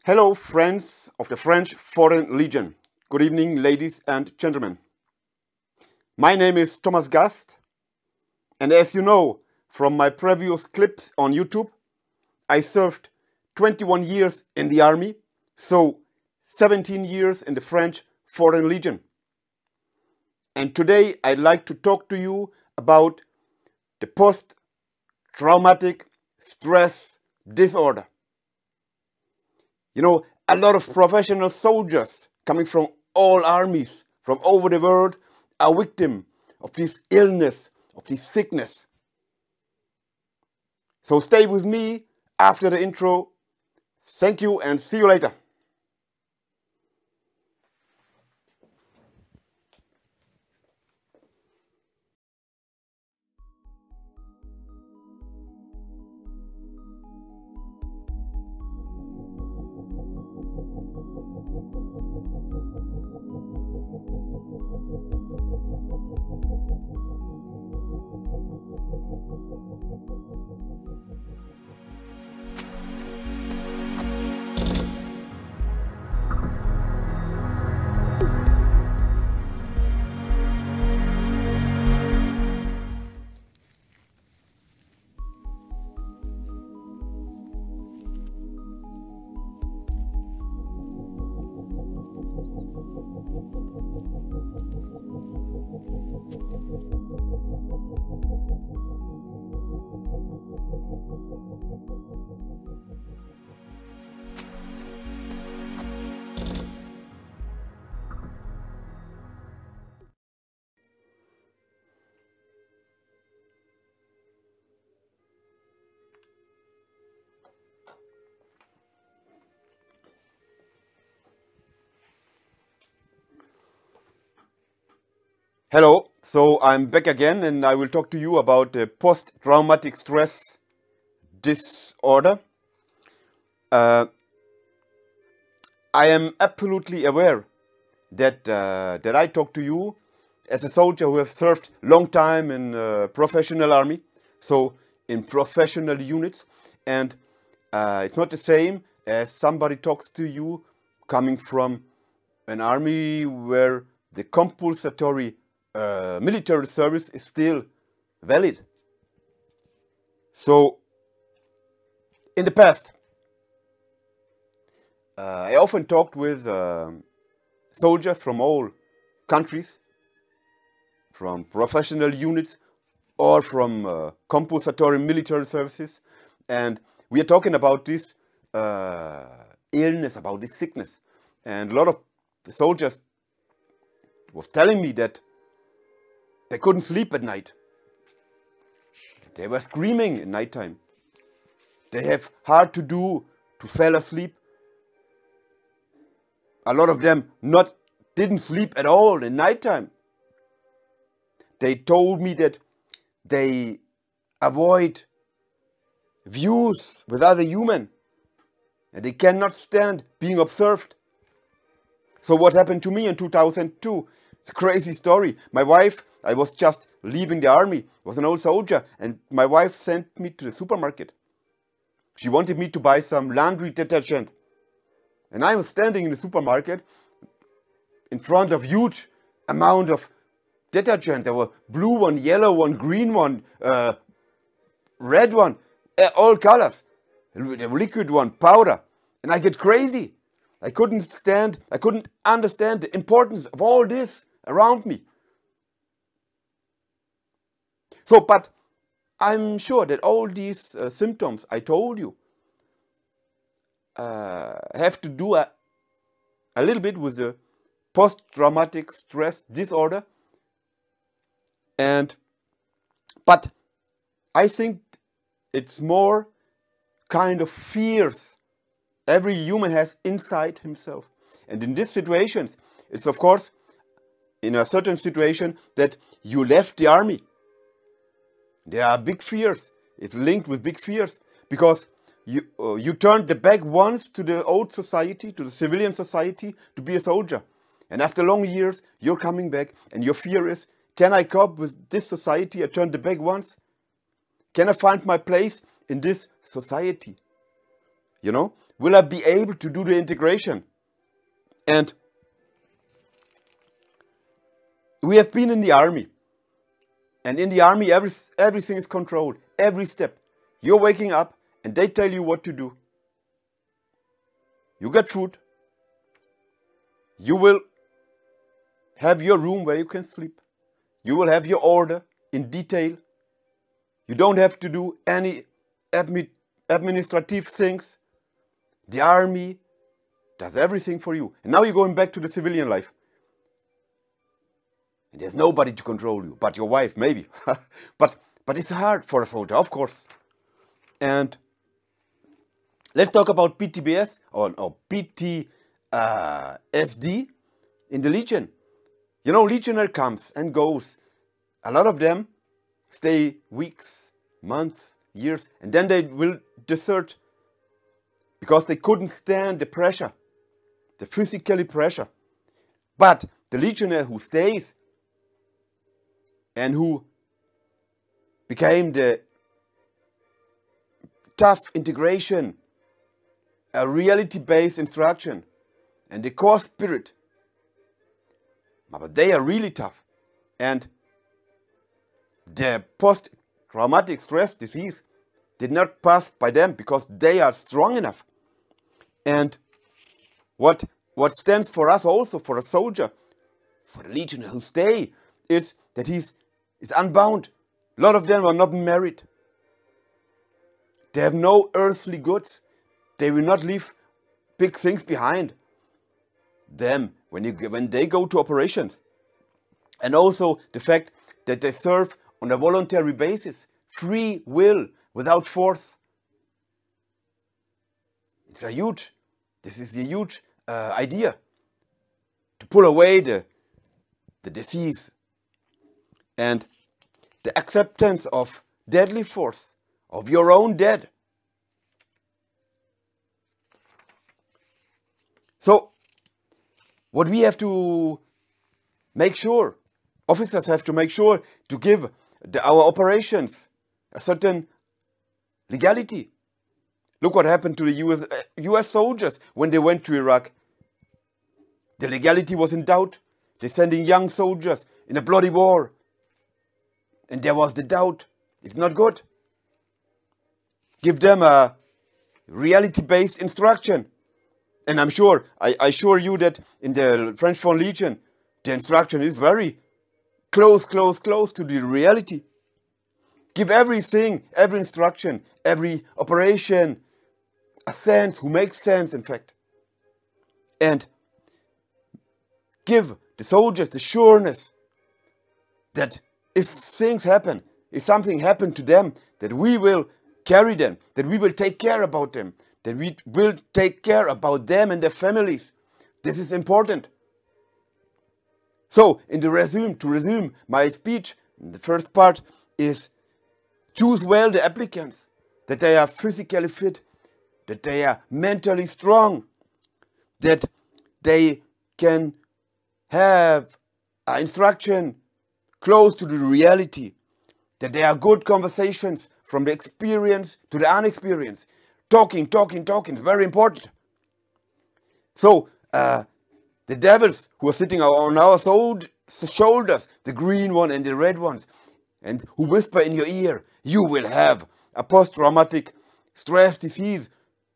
Hello, friends of the French Foreign Legion. Good evening, ladies and gentlemen. My name is Thomas Gast, and as you know from my previous clips on YouTube, I served 21 years in the army, so 17 years in the French Foreign Legion. And today I'd like to talk to you about the post-traumatic stress disorder. You know, a lot of professional soldiers coming from all armies from over the world are victim of this illness, of this sickness. So stay with me after the intro. Thank you and see you later. Hello, so I'm back again and I will talk to you about the post-traumatic stress disorder. I am absolutely aware that I talk to you as a soldier who have served long time in professional army, so in professional units, and it's not the same as somebody talks to you coming from an army where the compulsory military service is still valid. So, in the past, I often talked with soldiers from all countries, from professional units or from compulsory military services, and we are talking about this illness, about this sickness. And a lot of the soldiers was telling me that they couldn't sleep at night. They were screaming at nighttime. They have hard to do to fall asleep. A lot of them didn't sleep at all at nighttime. They told me that they avoid views with other humans and they cannot stand being observed. So what happened to me in 2002? It's a crazy story. My wife, I was just leaving the army, was an old soldier, and my wife sent me to the supermarket. She wanted me to buy some laundry detergent. And I was standing in the supermarket in front of huge amount of detergent. There were blue one, yellow one, green one, red one, all colors. The liquid one, powder. And I get crazy. I couldn't understand the importance of all this around me. So, but I'm sure that all these symptoms I told you have to do a little bit with the post-traumatic stress disorder. But I think it's more kind of fears every human has inside himself. And in these situations, it's of course in a certain situation that you left the army. There are big fears. It's linked with big fears because you turned the back once to the old society, to the civilian society, to be a soldier. And after long years, you're coming back and your fear is, can I cope with this society? I turned the back once. Can I find my place in this society? You know, will I be able to do the integration? And we have been in the army. And in the army, everything is controlled. Every step. You're waking up and they tell you what to do. You get food. You will have your room where you can sleep. You will have your order in detail. You don't have to do any administrative things. The army does everything for you. And now you're going back to the civilian life. And there's nobody to control you, but your wife, maybe. but it's hard for a soldier, of course. And let's talk about PTBS or PTSD in the Legion. You know, legionnaire comes and goes. A lot of them stay weeks, months, years, and then they will desert because they couldn't stand the pressure, the physical pressure. But the legionnaire who stays and who became the tough integration, a reality-based instruction, and the core spirit, but they are really tough. And the post-traumatic stress disease did not pass by them because they are strong enough. And what stands for us also, for a soldier, for the legionnaire who stay, is that he's unbound. A lot of them are not married. They have no earthly goods. They will not leave big things behind them when they go to operations. And also the fact that they serve on a voluntary basis, free will, without force. This is a huge idea to pull away the disease and the acceptance of deadly force, of your own dead. So, what we have to make sure, officers have to make sure to give our operations a certain legality. Look what happened to the US soldiers when they went to Iraq. The legality was in doubt. They're sending young soldiers in a bloody war. And there was the doubt. It's not good. Give them a reality-based instruction. And I'm sure, I assure you that in the French Foreign Legion, the instruction is very close to the reality. Give everything, every instruction, every operation, a sense, who makes sense, in fact. And give the soldiers the sureness that if things happen, if something happened to them, that we will carry them, that we will take care about them, that we will take care about them and their families. This is important. So, to resume my speech, the first part is choose well the applicants, that they are physically fit, that they are mentally strong, that they can have instruction close to the reality, that there are good conversations from the experience to the unexperienced. Talking is very important. So, the devils who are sitting on our shoulders, the green one and the red ones, and who whisper in your ear, you will have a post-traumatic stress disease.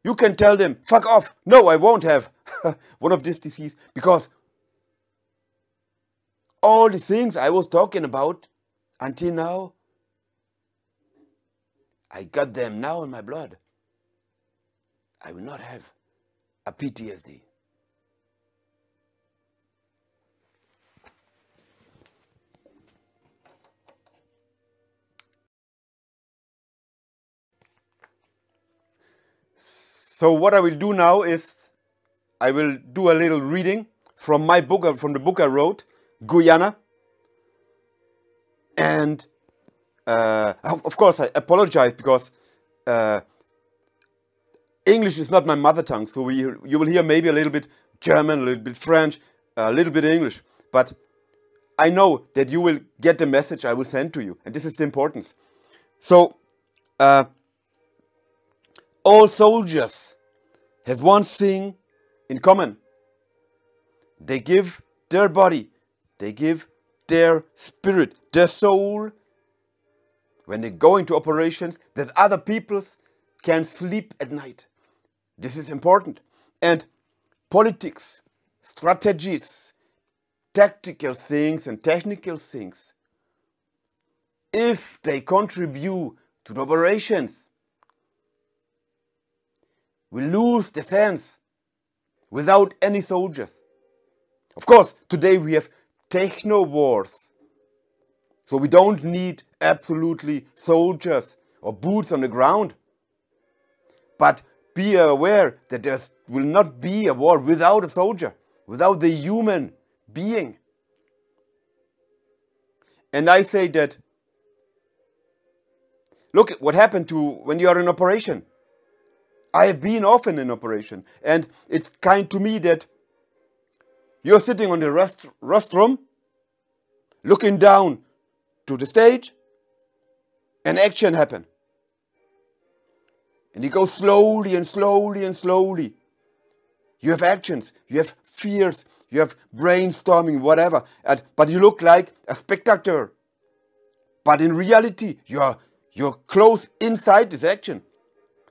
You can tell them, fuck off. No, I won't have one of this disease, because all the things I was talking about until now, I got them now in my blood. I will not have a PTSD. So what I will do now is I will do a little reading from my book, from the book I wrote, Guyana. And of course I apologize because English is not my mother tongue, so you will hear maybe a little bit German, a little bit French, a little bit English. But I know that you will get the message I will send to you, and this is the importance. So, all soldiers has one thing in common. They give their body, they give their spirit, their soul, when they go into operations, that other peoples can sleep at night. This is important. And politics, strategies, tactical things and technical things, if they contribute to the operations, we lose the sense without any soldiers. Of course, today we have techno wars, so we don't need absolutely soldiers or boots on the ground. But be aware that there will not be a war without a soldier, without the human being. And I say that, look at what happened to when you are in operation. I have been often in operation, and it's kind to me that you're sitting on the rostrum, looking down to the stage, and action happen. And it goes slowly and slowly and slowly. You have actions, you have fears, you have brainstorming, whatever, but you look like a spectator. But in reality, you're close inside this action.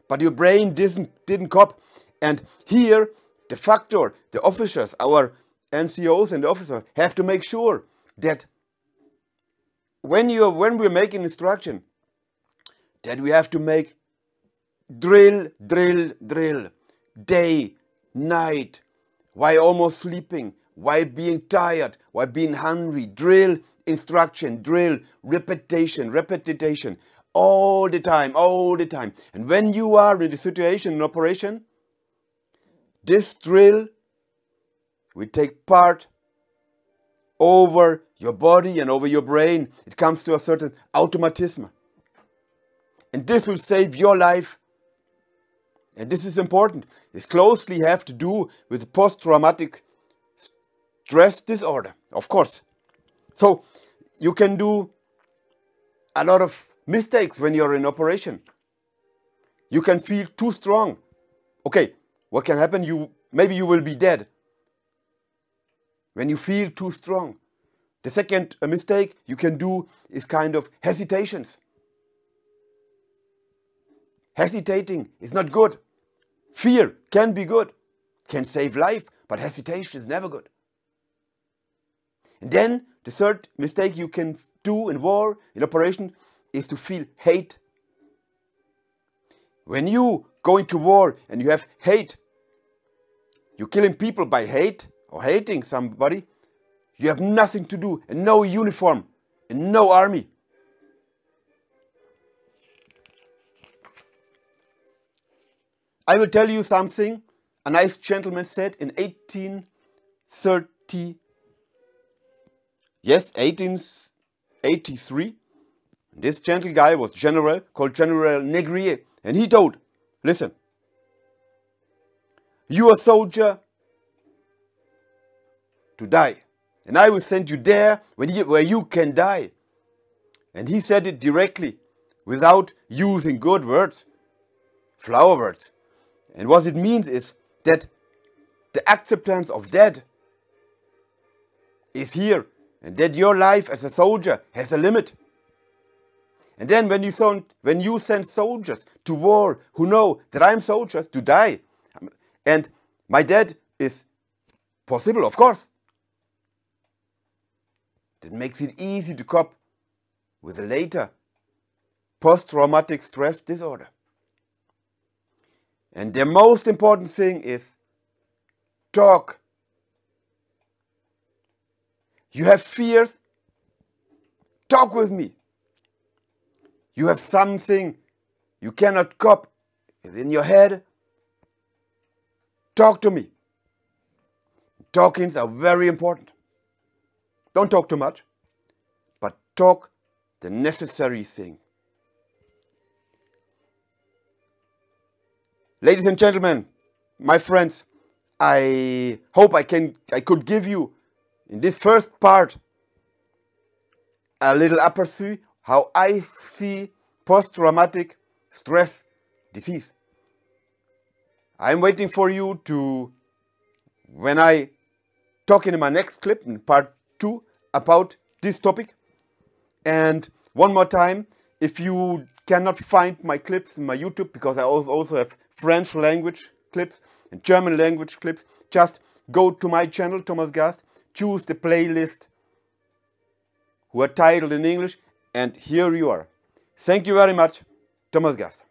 But your brain didn't cop. And here, the factor, the officers, our NCOs and the officers have to make sure that when we're making instruction, that we have to make drill, drill, drill, day, night, while almost sleeping, while being tired, while being hungry, drill, instruction, drill, repetition, repetition. All the time, all the time. And when you are in the situation in operation, this drill will take part over your body and over your brain. It comes to a certain automatism. And this will save your life. And this is important. This closely have to do with post-traumatic stress disorder, of course. So you can do a lot of mistakes when you're in operation. You can feel too strong. Okay, what can happen? Maybe you will be dead when you feel too strong. The second mistake you can do is kind of hesitations. Hesitating is not good. Fear can be good, can save life, but hesitation is never good. And then the third mistake you can do in war, in operation, is to feel hate. When you go into war and you have hate, you're killing people by hate or hating somebody, you have nothing to do and no uniform and no army. I will tell you something a nice gentleman said in 1883. This gentle guy was general, called General Négrier, and he told, listen, you are a soldier to die, and I will send you there where you can die. And he said it directly, without using good words, flower words. And what it means is that the acceptance of death is here, and that your life as a soldier has a limit. And then when you send soldiers to war who know that I'm soldiers to die, and my death is possible, of course, that makes it easy to cope with the later post-traumatic stress disorder. And the most important thing is talk. You have fears? Talk with me. You have something you cannot cope in your head? Talk to me. Talkings are very important. Don't talk too much, but talk the necessary thing. Ladies and gentlemen, my friends, I hope I could give you in this first part a little aperçu how I see post-traumatic stress disease. I'm waiting for you to, when I talk in my next clip, in part 2, about this topic. And one more time, if you cannot find my clips in my YouTube, because I also have French language clips and German language clips, just go to my channel, Thomas Gast, choose the playlist who are titled in English, and here you are. Thank you very much, Thomas Gast.